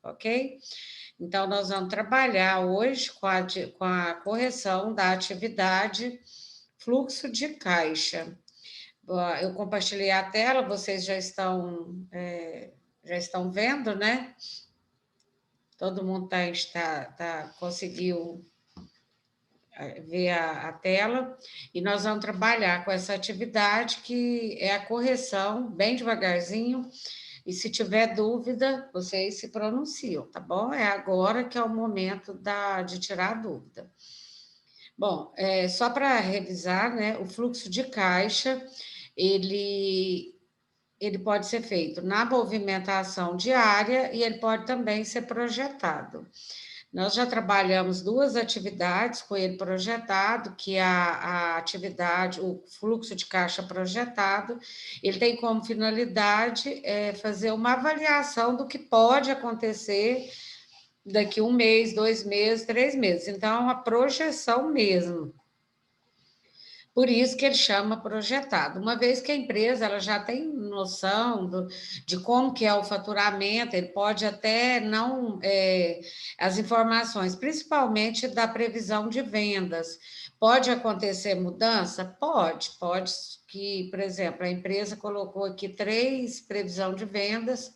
ok? Então, nós vamos trabalhar hoje com a correção da atividade fluxo de caixa. Eu compartilhei a tela, vocês já estão vendo, né? Todo mundo conseguiu ver a tela, e nós vamos trabalhar com essa atividade que é a correção, bem devagarzinho, e se tiver dúvida, vocês se pronunciam, tá bom? É agora que é o momento de tirar a dúvida. Bom, só para revisar, né, o fluxo de caixa, ele pode ser feito na movimentação diária e ele pode também ser projetado. Nós já trabalhamos duas atividades com ele projetado, que é a atividade, o fluxo de caixa projetado, ele tem como finalidade fazer uma avaliação do que pode acontecer daqui 1 mês, 2 meses, 3 meses. Então, é uma projeção mesmo. Por isso que ele chama projetado. Uma vez que a empresa ela já tem noção de como que é o faturamento, ele pode até não as informações, principalmente da previsão de vendas. Pode acontecer mudança? Pode que, por exemplo, a empresa colocou aqui 3 previsão de vendas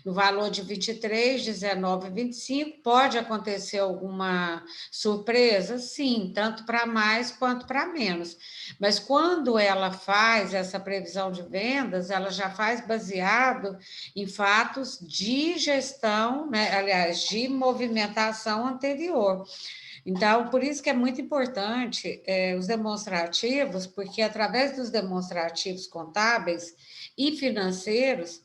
no valor de 23, 19 e 25. Pode acontecer alguma surpresa? Sim, tanto para mais quanto para menos. Mas quando ela faz essa previsão de vendas, ela já faz baseado em fatos de gestão, né? Aliás, de movimentação anterior. Então, por isso que é muito importante os demonstrativos, porque através dos demonstrativos contábeis e financeiros,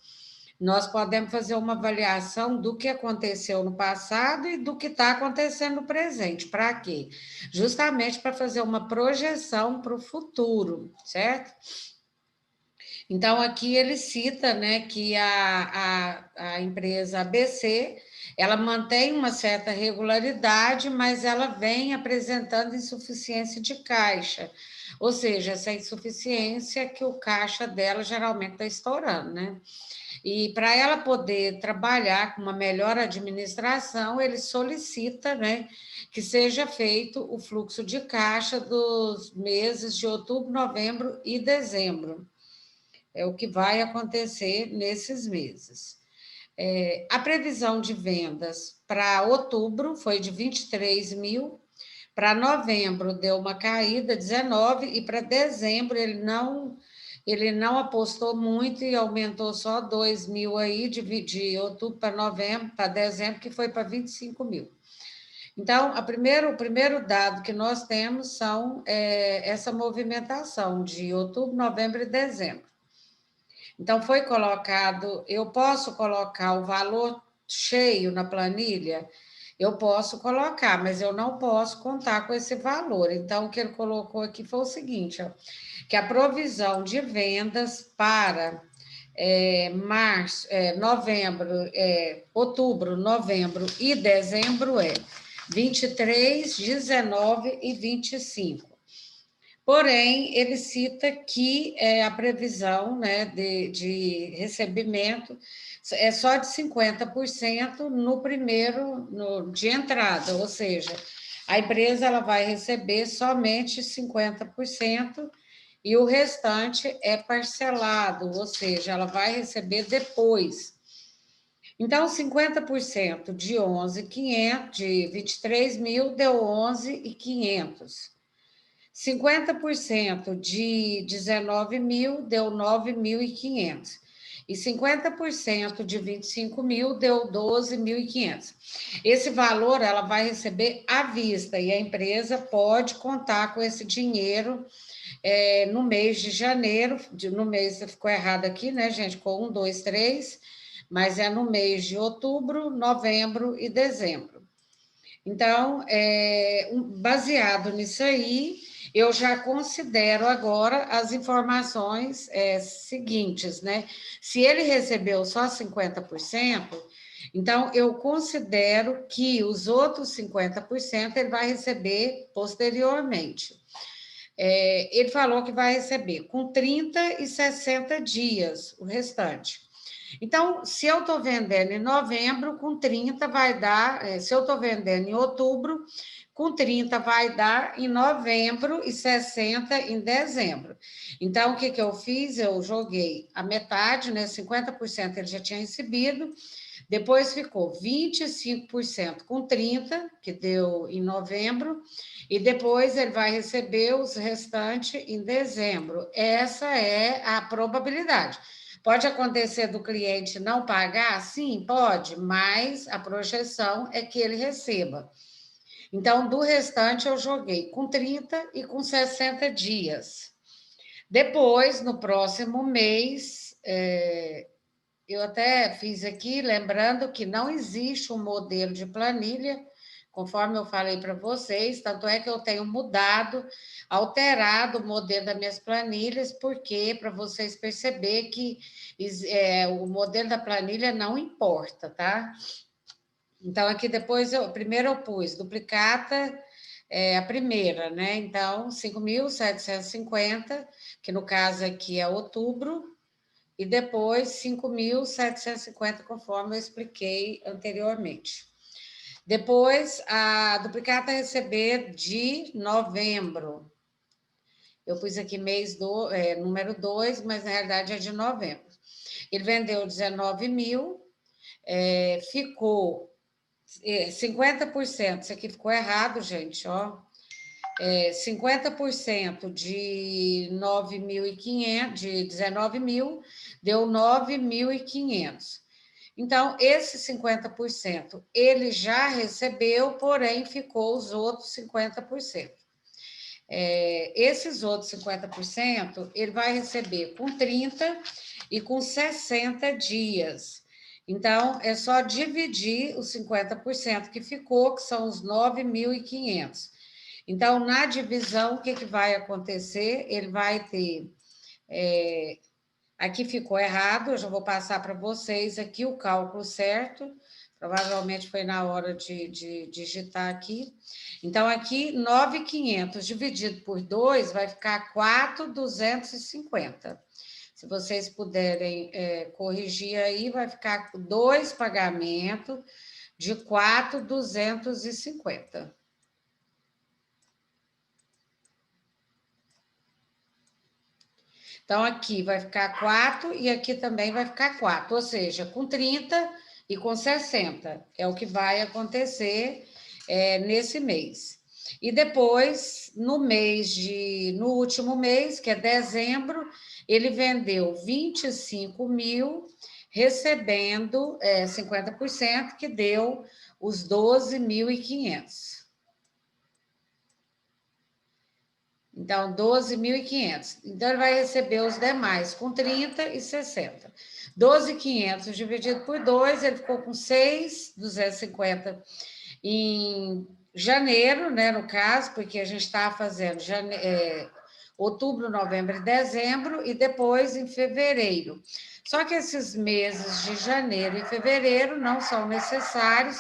nós podemos fazer uma avaliação do que aconteceu no passado e do que está acontecendo no presente. Para quê? Justamente para fazer uma projeção para o futuro, certo? Então, aqui ele cita, né, que a empresa ABC, ela mantém uma certa regularidade, mas ela vem apresentando insuficiência de caixa. Ou seja, essa insuficiência que o caixa dela geralmente está estourando, né? E para ela poder trabalhar com uma melhor administração, ele solicita, né, que seja feito o fluxo de caixa dos meses de outubro, novembro e dezembro. É o que vai acontecer nesses meses. A previsão de vendas para outubro foi de 23 mil, para novembro deu uma caída, 19, e para dezembro ele não apostou muito e aumentou só 2 mil aí, de outubro para novembro, para dezembro, que foi para 25 mil. Então, o primeiro dado que nós temos são essa movimentação de outubro, novembro e dezembro. Então, foi colocado, eu posso colocar o valor cheio na planilha? Eu posso colocar, mas eu não posso contar com esse valor. Então, o que ele colocou aqui foi o seguinte, ó, que a provisão de vendas para outubro, novembro e dezembro é 23, 19 e 25. Porém, ele cita que a previsão, né, de recebimento é só de 50% no primeiro, de entrada, ou seja, a empresa ela vai receber somente 50% e o restante é parcelado, ou seja, ela vai receber depois. Então, 50% de 11.500, de 23 mil, deu 11.500. 50% de 19 mil deu 9.500. E 50% de 25 mil deu 12.500. Esse valor ela vai receber à vista e a empresa pode contar com esse dinheiro no mês de janeiro. No mês, ficou errado aqui, né, gente? Com 1, 2, 3, mas é no mês de outubro, novembro e dezembro. Então, baseado nisso aí, eu já considero agora as informações seguintes, né? Se ele recebeu só 50%, então eu considero que os outros 50% ele vai receber posteriormente. Ele falou que vai receber com 30 e 60 dias o restante. Então, se eu estou vendendo em novembro, com 30 vai dar, se eu estou vendendo em outubro, com 30 vai dar em novembro e 60 em dezembro. Então, o que, que eu fiz? Eu joguei a metade, né? 50% ele já tinha recebido, depois ficou 25% com 30, que deu em novembro, e depois ele vai receber os restantes em dezembro. Essa é a probabilidade. Pode acontecer do cliente não pagar? Sim, pode, mas a projeção é que ele receba. Então, do restante, eu joguei com 30 e com 60 dias. Depois, no próximo mês, eu até fiz aqui, lembrando que não existe um modelo de planilha, conforme eu falei para vocês, tanto é que eu tenho mudado, alterado o modelo das minhas planilhas, porque para vocês perceberem que o modelo da planilha não importa, tá? Então, aqui depois, primeiro eu pus duplicata, a primeira, né? Então, 5.750, que no caso aqui é outubro, e depois 5.750, conforme eu expliquei anteriormente. Depois, a duplicata receber de novembro. Eu pus aqui número 2, mas na realidade é de novembro. Ele vendeu 19 mil, ficou 50%, isso aqui ficou errado, gente, ó. 50% de 9.500, de 19 mil, deu 9.500. Então, esse 50% ele já recebeu, porém ficou os outros 50%. Esses outros 50%, ele vai receber com 30 e com 60 dias. Então, é só dividir os 50% que ficou, que são os 9.500. Então, na divisão, o que, que vai acontecer? Ele vai ter... aqui ficou errado, eu já vou passar para vocês aqui o cálculo certo. Provavelmente foi na hora de digitar aqui. Então, aqui, 9.500 dividido por 2 vai ficar 4.250. Se vocês puderem corrigir aí, vai ficar 2 pagamentos de 4.250. Então, aqui vai ficar 4 e aqui também vai ficar 4, ou seja, com 30 e com 60. É o que vai acontecer nesse mês. E depois, no último mês, que é dezembro, ele vendeu 25 mil, recebendo 50%, que deu os 12.500. Então, 12.500. Então, ele vai receber os demais com 30 e 60. 12.500 dividido por 2, ele ficou com 6.250 em janeiro, né, no caso, porque a gente está fazendo outubro, novembro e dezembro, e depois em fevereiro. Só que esses meses de janeiro e fevereiro não são necessários.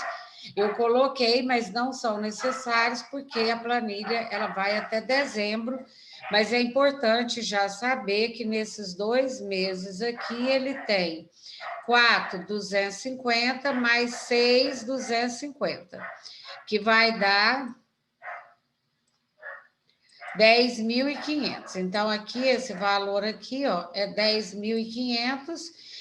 Eu coloquei, mas não são necessários, porque a planilha ela vai até dezembro, mas é importante já saber que nesses 2 meses aqui ele tem 4.250 mais 6.250, que vai dar 10.500. Então, aqui, esse valor aqui, ó, é 10.500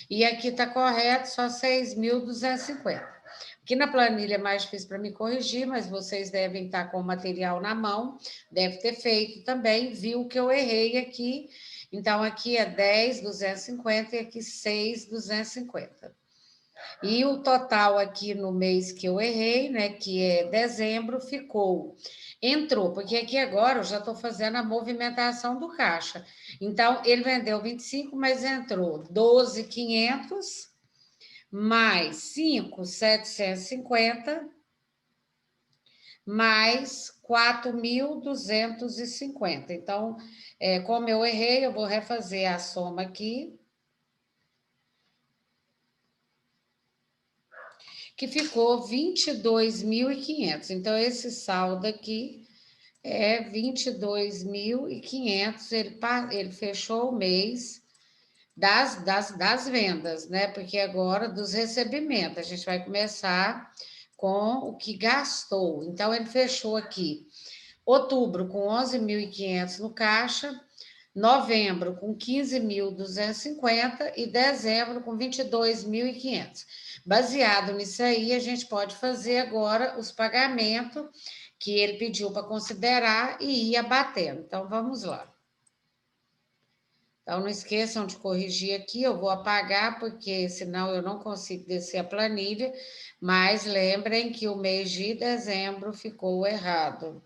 e aqui está correto, só 6.250. Aqui na planilha é mais difícil para me corrigir, mas vocês devem estar com o material na mão, deve ter feito também, viu que eu errei aqui. Então, aqui é 10.250 e aqui 6.250. E o total aqui no mês que eu errei, né, que é dezembro, entrou, porque aqui agora eu já estou fazendo a movimentação do caixa. Então, ele vendeu 25, mas entrou 12.500 mais 5.750 mais 4.250. Então, como eu errei, eu vou refazer a soma aqui, que ficou 22.500. Então, esse saldo aqui é 22.500. Ele fechou o mês das vendas, né? Porque agora dos recebimentos, a gente vai começar com o que gastou. Então, ele fechou aqui outubro com 11.500 no caixa, novembro com 15.250 e dezembro com 22.500. Baseado nisso aí, a gente pode fazer agora os pagamentos que ele pediu para considerar e ir abatendo. Então, vamos lá. Então, não esqueçam de corrigir aqui, eu vou apagar, porque senão eu não consigo descer a planilha, mas lembrem que o mês de dezembro ficou errado.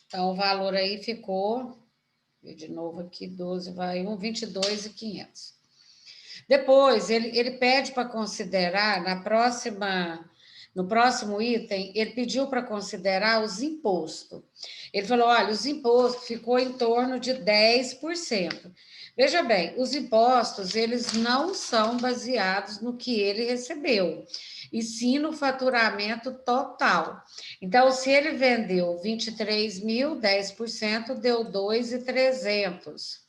Então, o valor aí ficou, de novo aqui, 12 vai 1, 22.500. Depois, ele pede para considerar, no próximo item, ele pediu para considerar os impostos. Ele falou, olha, os impostos ficou em torno de 10%. Veja bem, os impostos, eles não são baseados no que ele recebeu, e sim no faturamento total. Então, se ele vendeu 23 mil, 10% deu 2.300.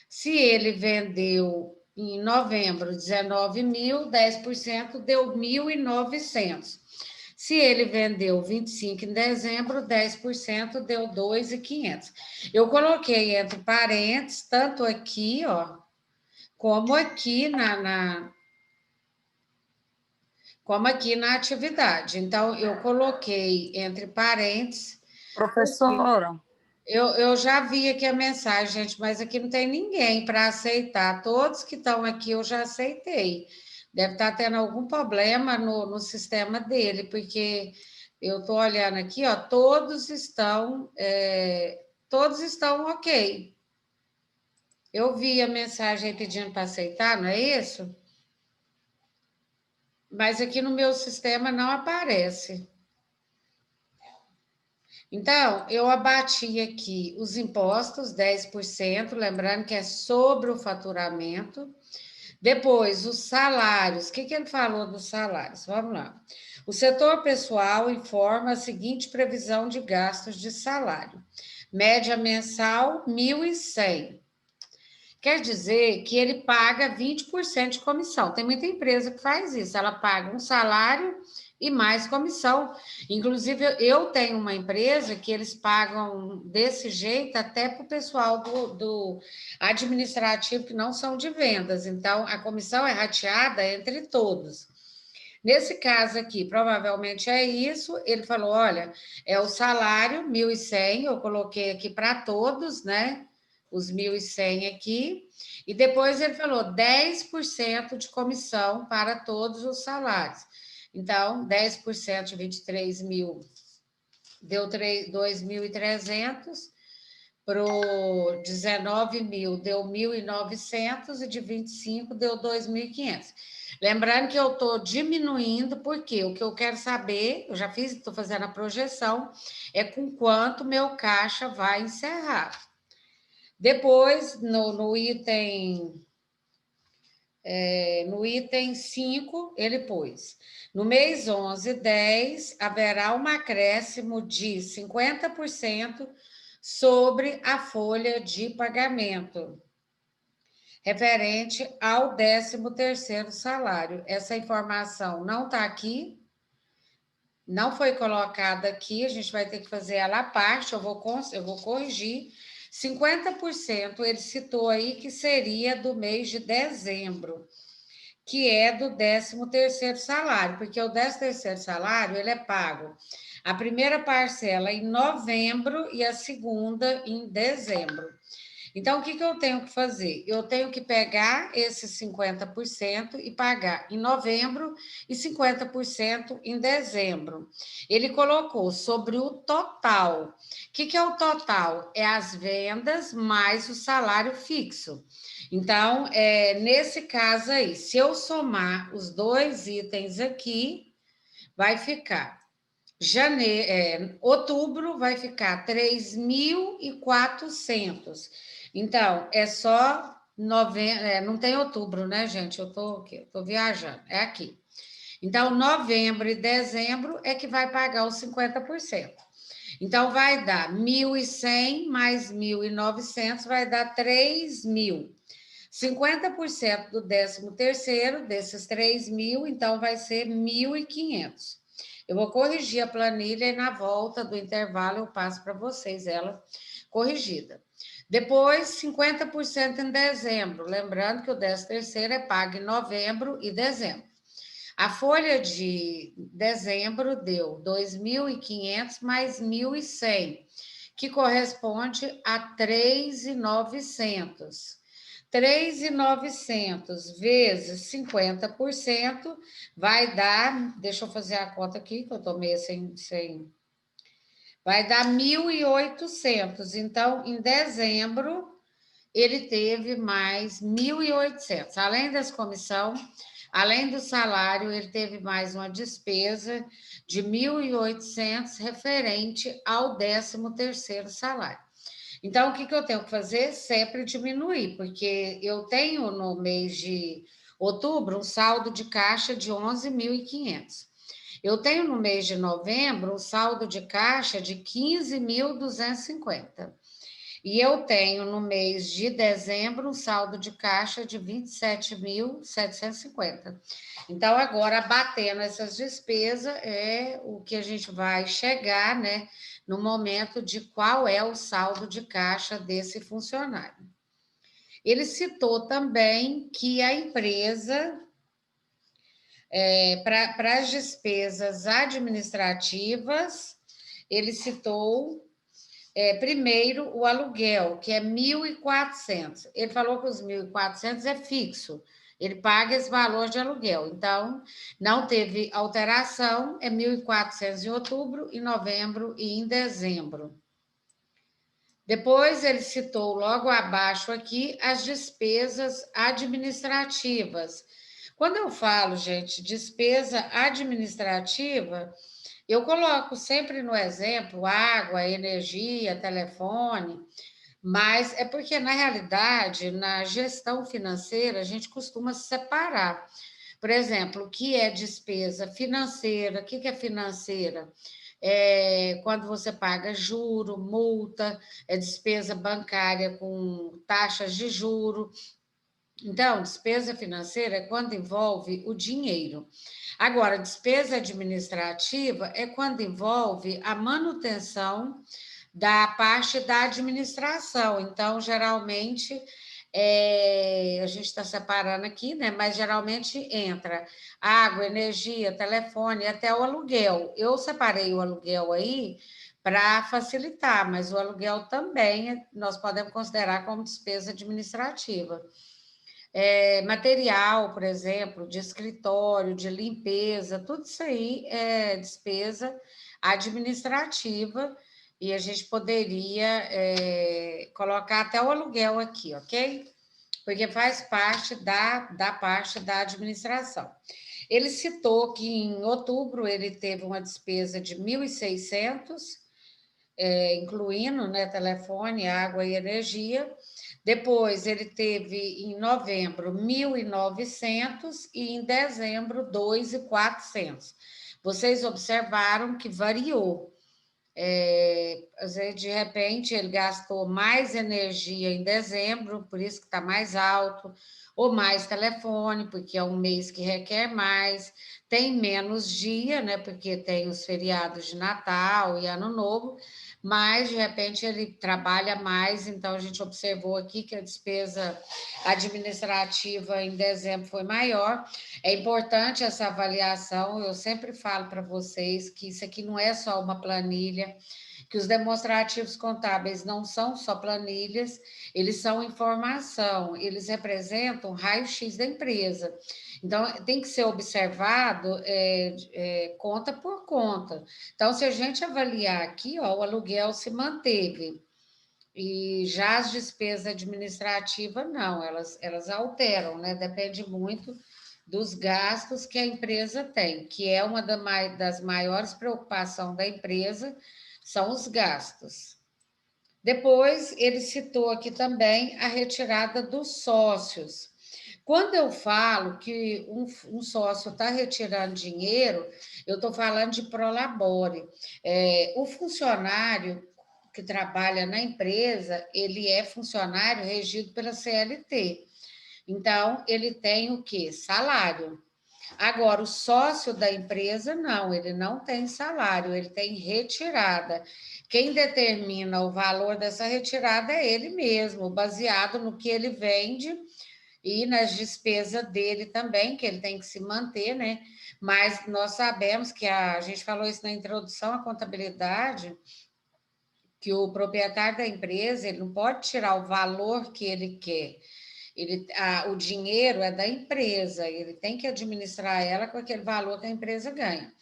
Se ele vendeu em novembro 19 mil, 10% deu 1.900. Se ele vendeu 25 em dezembro, 10% deu 2.500. Eu coloquei entre parênteses, tanto aqui, ó, como aqui como aqui na atividade. Então, eu coloquei entre parênteses. Professora. Eu já vi aqui a mensagem, gente, mas aqui não tem ninguém para aceitar. Todos que estão aqui eu já aceitei. Deve estar tendo algum problema no sistema dele, porque eu estou olhando aqui, ó, todos estão ok. Eu vi a mensagem aí pedindo para aceitar, não é isso? Mas aqui no meu sistema não aparece. Então, eu abati aqui os impostos, 10%, lembrando que é sobre o faturamento. Depois, os salários. O que ele falou dos salários? Vamos lá. O setor pessoal informa a seguinte previsão de gastos de salário. Média mensal, 1.100. Quer dizer que ele paga 20% de comissão. Tem muita empresa que faz isso. Ela paga um salário e mais comissão. Inclusive, eu tenho uma empresa que eles pagam desse jeito até para o pessoal do administrativo que não são de vendas. Então, a comissão é rateada entre todos. Nesse caso aqui, provavelmente é isso. Ele falou: olha, é o salário, 1.100, eu coloquei aqui para todos, né? Os 1.100 aqui. E depois ele falou 10% de comissão para todos os salários. Então, 10% de 23 mil deu 2.300, para o 19 mil deu 1.900 e de 25 deu 2.500. Lembrando que eu estou diminuindo, porque o que eu quero saber, eu já fiz, estou fazendo a projeção, é com quanto meu caixa vai encerrar. Depois, no item 5, ele pôs: no mês 11, 10, haverá um acréscimo de 50% sobre a folha de pagamento, referente ao 13º salário. Essa informação não está aqui, não foi colocada aqui, a gente vai ter que fazer ela à parte, eu vou corrigir. 50% ele citou aí que seria do mês de dezembro, que é do 13º salário, porque o 13º salário ele é pago a primeira parcela em novembro e a segunda em dezembro. Então, o que eu tenho que fazer? Eu tenho que pegar esses 50% e pagar em novembro e 50% em dezembro. Ele colocou sobre o total. O que é o total? É as vendas mais o salário fixo. Então, nesse caso aí, se eu somar os dois itens aqui, vai ficar outubro vai ficar 3.400. Então, é só novembro, não tem outubro, né, gente? Eu tô viajando, é aqui. Então, novembro e dezembro é que vai pagar os 50%. Então, vai dar 1.100 mais 1.900, vai dar 3.000. 50% do 13º, desses 3.000, então vai ser 1.500. Eu vou corrigir a planilha e na volta do intervalo eu passo para vocês ela corrigida. Depois, 50% em dezembro. Lembrando que o 13º é pago em novembro e dezembro. A folha de dezembro deu 2.500 mais 1.100, que corresponde a 3.900. 3.900 vezes 50% vai dar, deixa eu fazer a conta aqui, que eu estou meio sem. Vai dar 1.800. Então, em dezembro, ele teve mais 1.800. Além das comissão, além do salário, ele teve mais uma despesa de 1.800 referente ao 13º salário. Então, o que eu tenho que fazer? Sempre diminuir, porque eu tenho no mês de outubro um saldo de caixa de 11.500. Eu tenho no mês de novembro um saldo de caixa de 15.250. E eu tenho no mês de dezembro um saldo de caixa de 27.750. Então, agora, batendo essas despesas, é o que a gente vai chegar, né, no momento de qual é o saldo de caixa desse funcionário. Ele citou também que a empresa, para as despesas administrativas, ele citou primeiro, o aluguel, que é 1.400. Ele falou que os 1.400 é fixo. Ele paga esse valor de aluguel. Então, não teve alteração, é 1.400 em outubro, em novembro e em dezembro. Depois, ele citou logo abaixo aqui as despesas administrativas. Quando eu falo, gente, despesa administrativa, eu coloco sempre no exemplo água, energia, telefone, mas é porque, na realidade, na gestão financeira, a gente costuma separar. Por exemplo, o que é despesa financeira? O que é financeira? É quando você paga juro, multa, é despesa bancária com taxas de juro. Então, despesa financeira é quando envolve o dinheiro. Agora, despesa administrativa é quando envolve a manutenção da parte da administração. Então, geralmente, a gente está separando aqui, né? Mas geralmente entra água, energia, telefone, até o aluguel. Eu separei o aluguel aí para facilitar, mas o aluguel também nós podemos considerar como despesa administrativa. Material, por exemplo, de escritório, de limpeza, tudo isso aí é despesa administrativa e a gente poderia colocar até o aluguel aqui, ok? Porque faz parte da parte da administração. Ele citou que em outubro ele teve uma despesa de 1.600, incluindo, né, telefone, água e energia. Depois, ele teve em novembro 1.900 e em dezembro 2.400. Vocês observaram que variou. De repente, ele gastou mais energia em dezembro, por isso que está mais alto, ou mais telefone, porque é um mês que requer mais, tem menos dia, né? Porque tem os feriados de Natal e Ano Novo, mas de repente ele trabalha mais, então a gente observou aqui que a despesa administrativa em dezembro foi maior. É importante essa avaliação, eu sempre falo para vocês que isso aqui não é só uma planilha, que os demonstrativos contábeis não são só planilhas, eles são informação, eles representam raio-x da empresa. Então, tem que ser observado conta por conta. Então, se a gente avaliar aqui, ó, o aluguel se manteve, e já as despesas administrativas, não, elas alteram, né? Depende muito dos gastos que a empresa tem, que é uma das maiores preocupações da empresa, são os gastos. Depois, ele citou aqui também a retirada dos sócios. Quando eu falo que um sócio está retirando dinheiro, eu estou falando de prolabore. O funcionário que trabalha na empresa, ele é funcionário regido pela CLT. Então, ele tem o quê? Salário. Agora, o sócio da empresa, não, ele não tem salário, ele tem retirada. Quem determina o valor dessa retirada é ele mesmo, baseado no que ele vende e nas despesas dele também, que ele tem que se manter, né? Mas nós sabemos que a gente falou isso na introdução à contabilidade, que o proprietário da empresa ele não pode tirar o valor que ele quer. O dinheiro é da empresa, ele tem que administrar ela com aquele valor que a empresa ganha.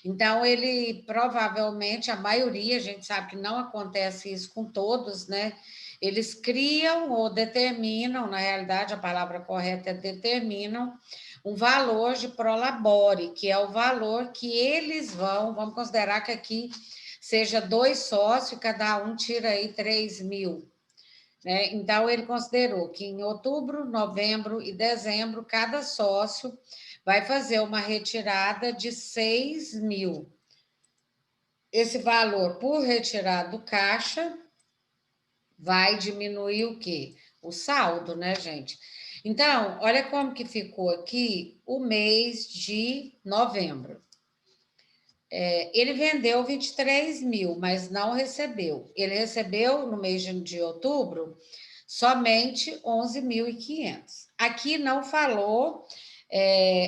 Então, ele provavelmente, a maioria, a gente sabe que não acontece isso com todos, né? Eles criam ou determinam, na realidade, a palavra correta é determinam, um valor de prolabore, que é o valor que eles vamos considerar que aqui seja 2 sócios, cada um tira aí 3.000. Né? Então, ele considerou que em outubro, novembro e dezembro, cada sócio vai fazer uma retirada de 6.000. Esse valor, por retirar do caixa, vai diminuir o quê? O saldo, né, gente? Então, olha como que ficou aqui o mês de novembro. Ele vendeu 23.000, mas não recebeu. Ele recebeu no mês de outubro somente 11.500. Aqui não falou,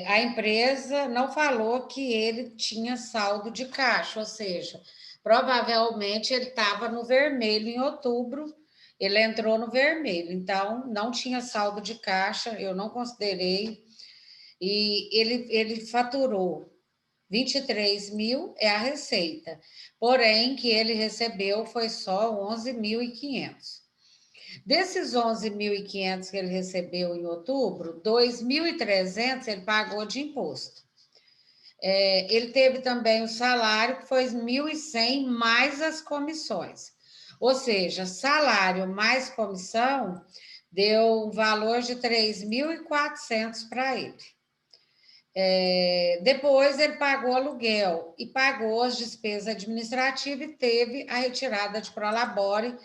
a empresa não falou que ele tinha saldo de caixa, ou seja, provavelmente ele estava no vermelho em outubro, ele entrou no vermelho, então não tinha saldo de caixa, eu não considerei, e ele faturou 23.000 é a receita, porém que ele recebeu foi só 11.500. Desses 11.500 que ele recebeu em outubro, 2.300 ele pagou de imposto. Ele teve também o salário, que foi 1.100 mais as comissões. Ou seja, salário mais comissão deu um valor de 3.400 para ele. Depois ele pagou aluguel e pagou as despesas administrativas e teve a retirada de prolabore,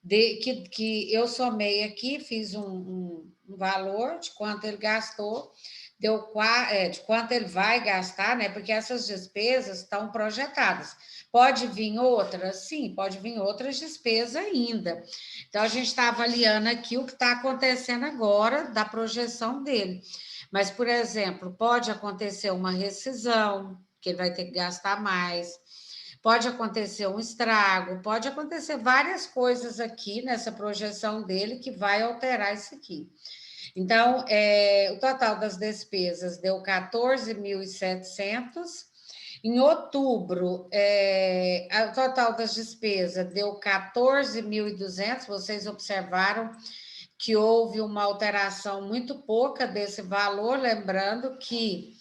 que eu somei aqui, fiz um valor de quanto ele gastou, de quanto ele vai gastar, né? Porque essas despesas estão projetadas. Pode vir outras? Sim, pode vir outras despesas ainda. Então, a gente está avaliando aqui o que está acontecendo agora da projeção dele. Mas, por exemplo, pode acontecer uma rescisão, que ele vai ter que gastar mais, pode acontecer um estrago, pode acontecer várias coisas aqui nessa projeção dele que vai alterar isso aqui. Então, o total das despesas deu 14.700. Em outubro, o total das despesas deu 14.200. Vocês observaram que houve uma alteração muito pouca desse valor, lembrando que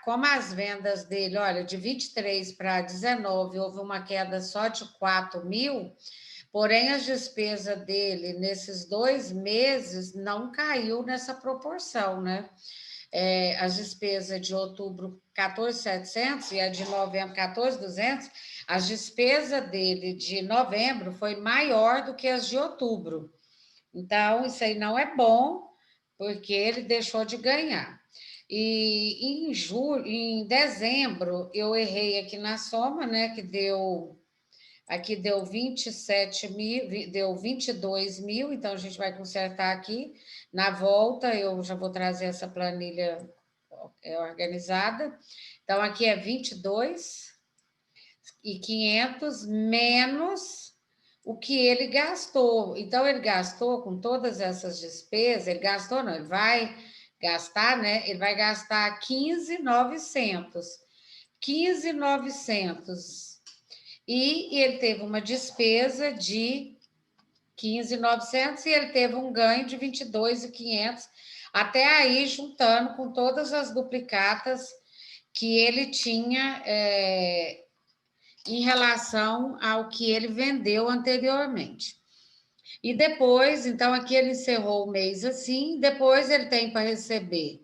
como as vendas dele, olha, de 23 para 19, houve uma queda só de 4.000, porém as despesas dele nesses 2 meses não caiu nessa proporção, né? As despesas de outubro 14.700 e a de novembro 14.200, as despesas dele de novembro foi maior do que as de outubro. Então, isso aí não é bom, porque ele deixou de ganhar. E em dezembro, eu errei aqui na soma, né? Aqui deu 27.000, deu 22.000, então a gente vai consertar aqui. Na volta, eu já vou trazer essa planilha organizada. Então, aqui é 22.500 menos o que ele gastou. Então, ele gastou com todas essas despesas, ele gastou, não, ele vai gastar, né? Ele vai gastar 15.900. 15.900. E ele teve uma despesa de 15.900 e ele teve um ganho de 22.500. Até aí, juntando com todas as duplicatas que ele tinha em relação ao que ele vendeu anteriormente. E depois, então, aqui ele encerrou o mês assim, depois ele tem para receber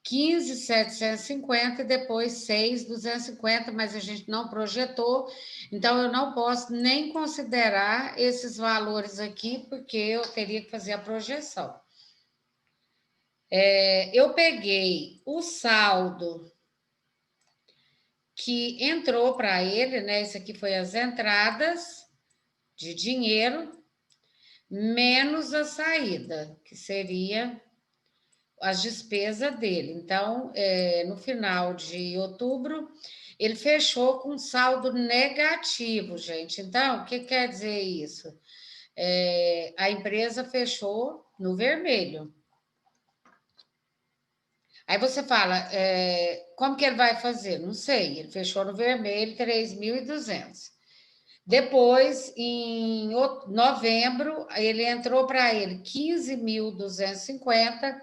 15.750 e depois 6.250, mas a gente não projetou, então eu não posso nem considerar esses valores aqui, porque eu teria que fazer a projeção. Eu peguei o saldo que entrou para ele, né? Isso aqui foi as entradas de dinheiro, menos a saída, que seria as despesas dele. Então, no final de outubro, ele fechou com saldo negativo, gente. Então, o que quer dizer isso? A empresa fechou no vermelho. Aí você fala, como que ele vai fazer? Não sei, ele fechou no vermelho 3.200. Depois, em novembro, ele entrou para ele 15.250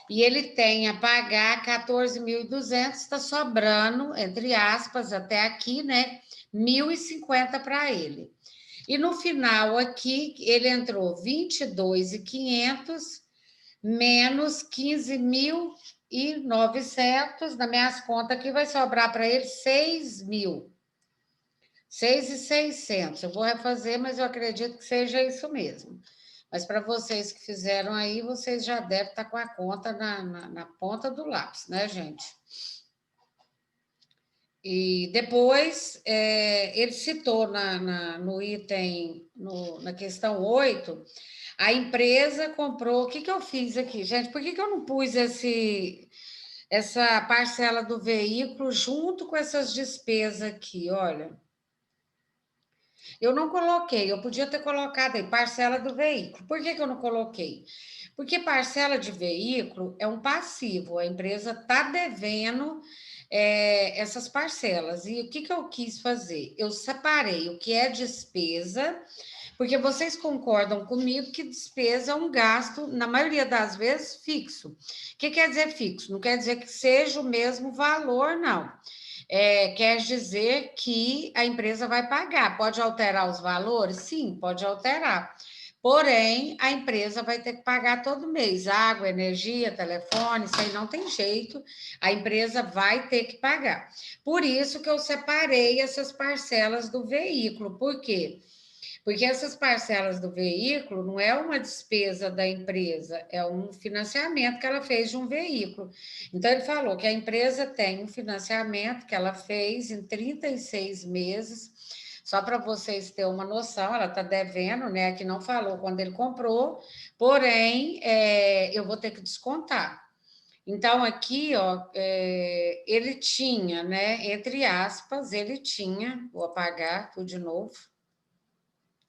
e ele tem a pagar 14.200, está sobrando, entre aspas, até aqui, né? 1.050 para ele. E no final aqui, ele entrou 22.500 menos 15.900, nas minhas contas aqui vai sobrar para ele 6.000. 6.600. Eu vou refazer, mas eu acredito que seja isso mesmo. Mas para vocês que fizeram aí, vocês já devem estar com a conta na ponta do lápis, né, gente? E depois, ele citou no item, na questão 8, a empresa comprou. O que eu fiz aqui, gente? Por que eu não pus essa parcela do veículo junto com essas despesas aqui? Olha. Eu não coloquei, eu podia ter colocado aí parcela do veículo. Por que eu não coloquei? Porque parcela de veículo é um passivo, a empresa está devendo essas parcelas. E o que eu quis fazer? Eu separei o que é despesa, porque vocês concordam comigo que despesa é um gasto, na maioria das vezes, fixo. O que quer dizer fixo? Não quer dizer que seja o mesmo valor, não. Quer dizer que a empresa vai pagar. Pode alterar os valores? Sim, pode alterar. Porém, a empresa vai ter que pagar todo mês. Água, energia, telefone, isso aí não tem jeito. A empresa vai ter que pagar. Por isso que eu separei essas parcelas do veículo. Por quê? Porque essas parcelas do veículo não é uma despesa da empresa, é um financiamento que ela fez de um veículo. Então, ele falou que a empresa tem um financiamento que ela fez em 36 meses, só para vocês terem uma noção, ela está devendo, né? Que não falou quando ele comprou, porém, eu vou ter que descontar. Então, aqui, ó, ele tinha, né? Entre aspas, ele tinha, vou apagar tudo de novo.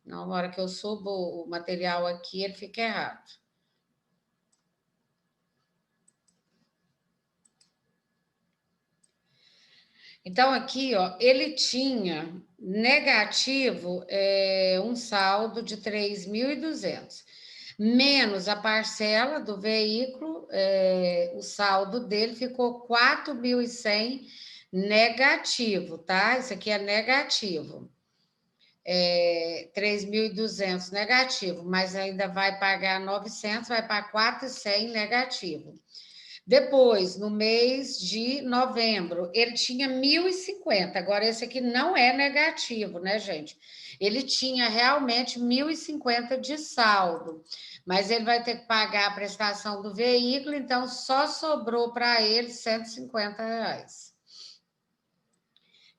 Na hora que eu subo o material aqui, ele fica errado. Então, aqui, ó, ele tinha negativo um saldo de 3.200, menos a parcela do veículo, o saldo dele ficou 4.100 negativo, tá? Isso aqui é negativo. 3.200 negativo, mas ainda vai pagar 900, vai para 4.100 negativo. Depois, no mês de novembro, ele tinha 1.050. Agora, esse aqui não é negativo, né, gente? Ele tinha realmente 1.050 de saldo, mas ele vai ter que pagar a prestação do veículo, então só sobrou para ele R$ 150.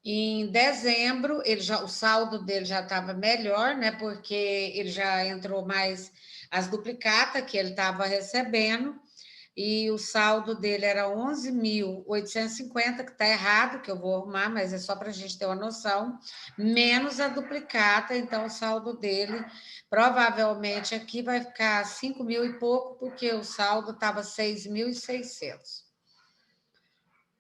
Em dezembro, o saldo dele já estava melhor, né? Porque ele já entrou mais as duplicatas que ele estava recebendo, e o saldo dele era 11.850, que está errado, que eu vou arrumar, mas é só para a gente ter uma noção, menos a duplicata, então o saldo dele provavelmente aqui vai ficar 5.000 e pouco, porque o saldo estava 6.600.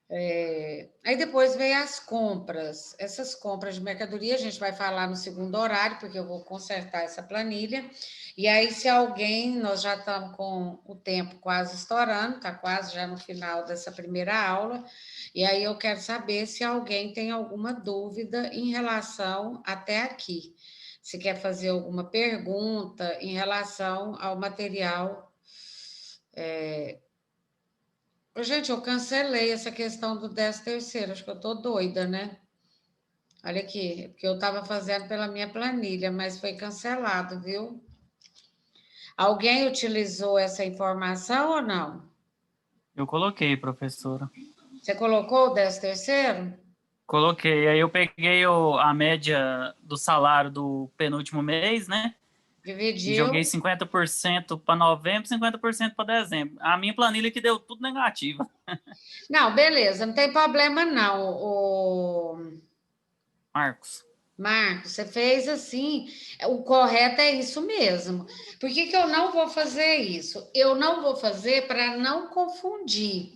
Aí depois veio as compras. Essas compras de mercadoria a gente vai falar no segundo horário, porque eu vou consertar essa planilha. E aí, se alguém, nós já estamos com o tempo quase estourando, está quase já no final dessa primeira aula, e aí eu quero saber se alguém tem alguma dúvida em relação até aqui. Se quer fazer alguma pergunta em relação ao material. Gente, eu cancelei essa questão do 13º, acho que eu estou doida, né? Olha aqui, porque eu estava fazendo pela minha planilha, mas foi cancelado, viu? Alguém utilizou essa informação ou não? Eu coloquei, professora. Você colocou o 13º? Coloquei. Aí eu peguei a média do salário do penúltimo mês, né? E Dividiu. joguei 50% para novembro, 50% para dezembro. A minha planilha que deu tudo negativa. Não, beleza, não tem problema não. Marcos. Marcos, você fez assim, o correto é isso mesmo. Por que que eu não vou fazer isso? Eu não vou fazer para não confundir.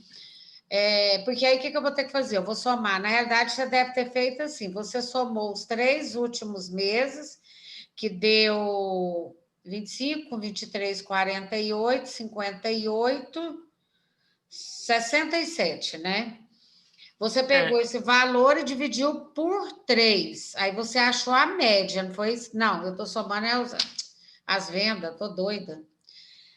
Porque aí o que que eu vou ter que fazer? Eu vou somar. Na realidade, você deve ter feito assim: você somou os 3 últimos meses, que deu 25, 23, 48, 58, 67, né? Você pegou É, esse valor e dividiu por 3. Aí você achou a média, não foi isso? Não, eu estou somando as vendas, tô doida.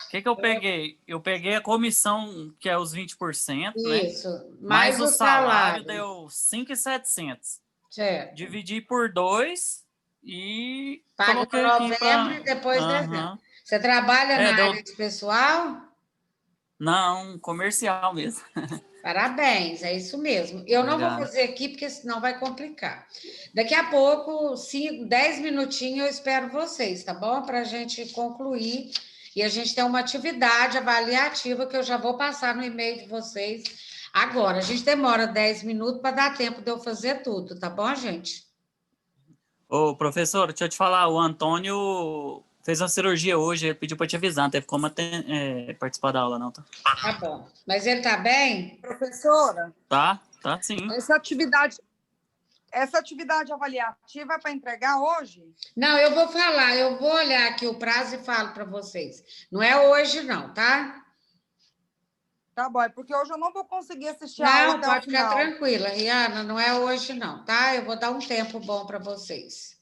o que que eu peguei? Eu peguei a comissão, que é os 20%, né? Isso, Mas mais o o salário salário, deu 5.700. certo. Dividi por 2 e Pagou coloquei aqui novembro para. e depois dezembro. Aham. Você trabalha É, na deu. área de pessoal? Não, comercial mesmo. Parabéns, é isso mesmo. Eu não vou Obrigado. fazer aqui porque senão vai complicar. Daqui a pouco, 5, 10 minutinhos, eu espero vocês, tá bom? Para a gente concluir e a gente ter uma atividade avaliativa que eu já vou passar no e-mail de vocês agora. A gente demora 10 minutos para dar tempo de eu fazer tudo, tá bom, gente? Ô, professor, deixa eu te falar, o Antônio fez uma cirurgia hoje, ele pediu para te avisar, não teve como participar da aula, não, tá? Tá bom. Mas ele tá bem? Professora, Tá, tá sim. essa atividade avaliativa é para entregar hoje? Não, eu vou falar, eu vou olhar aqui o prazo e falo para vocês. Não é hoje, não, tá? Tá bom, é porque hoje eu não vou conseguir assistir a aula Não, até o pode ficar final. tranquila, Rihanna, não é hoje não, tá? Eu vou dar um tempo bom para vocês.